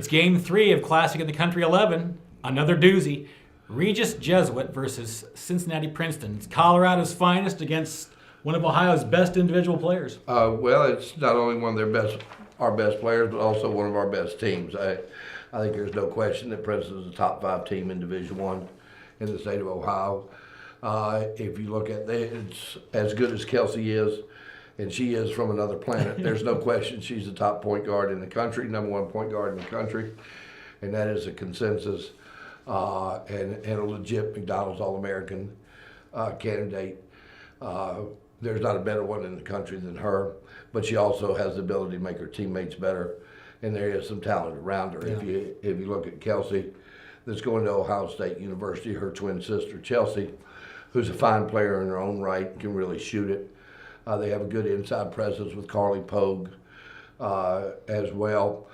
It's game 3 of Classic of the Country 11. Another doozy. Regis Jesuit versus Cincinnati Princeton. It's Colorado's finest against one of Ohio's best individual players. Well, it's not only one of our best players, but also one of our best teams. I think there's no question that Princeton is a top 5 team in Division I in the state of Ohio. If you look at it, it's as good as Kelsey is, and she is from another planet. There's no question she's the top point guard in the country, number 1 point guard in the country, and that is a consensus and a legit McDonald's All-American candidate. There's not a better one in the country than her, but she also has the ability to make her teammates better, and there is some talent around her. Yeah. If you look at Kelsey, that's going to Ohio State University, her twin sister Chelsea, who's a fine player in her own right, can really shoot it. They have a good inside presence with Carly Pogue as well.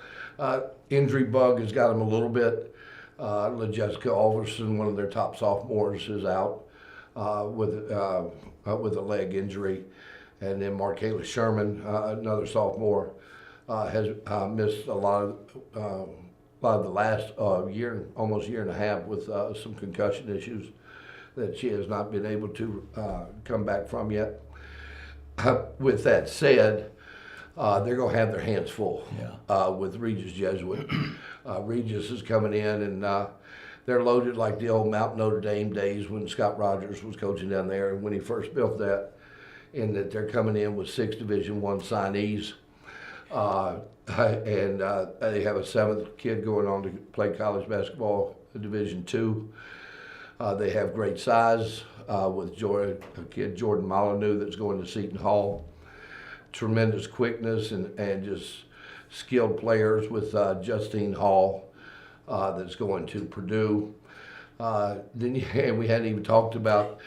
Injury bug has got them a little bit. LaJessica Alverson, one of their top sophomores, is out with a leg injury, and then Markayla Sherman, another sophomore, has missed a lot of the last almost year and a half with some concussion issues that she has not been able to come back from yet. With that said, they're going to have their hands full with Regis Jesuit. Regis is coming in, and they're loaded like the old Mount Notre Dame days when Scott Rogers was coaching down there, and when he first built that, in that they're coming in with 6 Division I signees. And they have a 7th kid going on to play college basketball in Division II. They have great size with a kid, Jordan Molyneux, that's going to Seton Hall. Tremendous quickness and just skilled players with Justine Hall that's going to Purdue. And we hadn't even talked about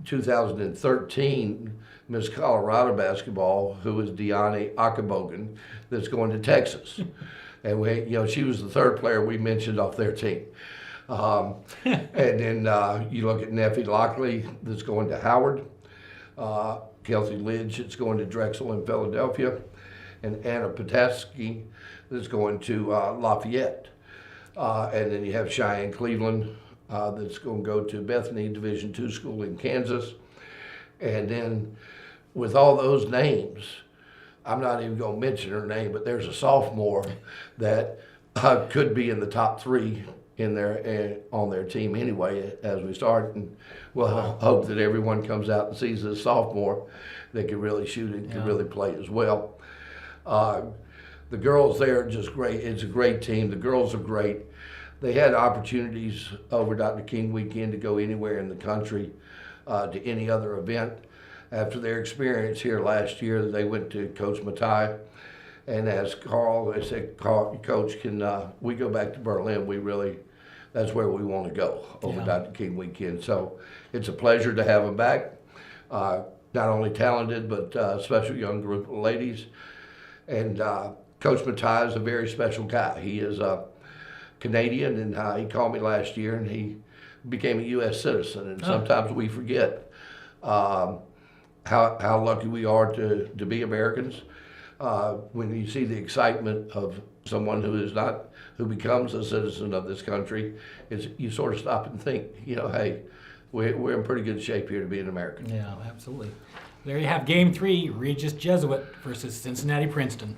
2013 Miss Colorado basketball, who is Deani Akabogan, that's going to Texas. And she was the 3rd player we mentioned off their team. And then you look at Neffy Lockley, that's going to Howard. Kelsey Lidge, that's going to Drexel in Philadelphia. And Anna Pataski, that's going to Lafayette. And then you have Cheyenne Cleveland, that's going to go to Bethany Division II school in Kansas. And then with all those names, I'm not even going to mention her name, but there's a sophomore that could be in the top 3 on their team anyway as we start. And we'll hope that everyone comes out and sees this sophomore that can really shoot and can really play as well. The girls there are just great. It's a great team. The girls are great. They had opportunities over Dr. King weekend to go anywhere in the country to any other event. After their experience here last year, they went to Coach Matai and asked Carl, they said, Coach, can we go back to Berlin? That's where we want to go over Dr. King weekend. So it's a pleasure to have them back. Not only talented, but a special young group of ladies. And Coach Matai is a very special guy. He is Canadian, and he called me last year, and he became a U.S. citizen. And sometimes we forget how lucky we are to be Americans. When you see the excitement of someone who becomes a citizen of this country, you sort of stop and think, hey, we're in pretty good shape here to be an American. Yeah, absolutely. There you have game 3, Regis Jesuit versus Cincinnati Princeton.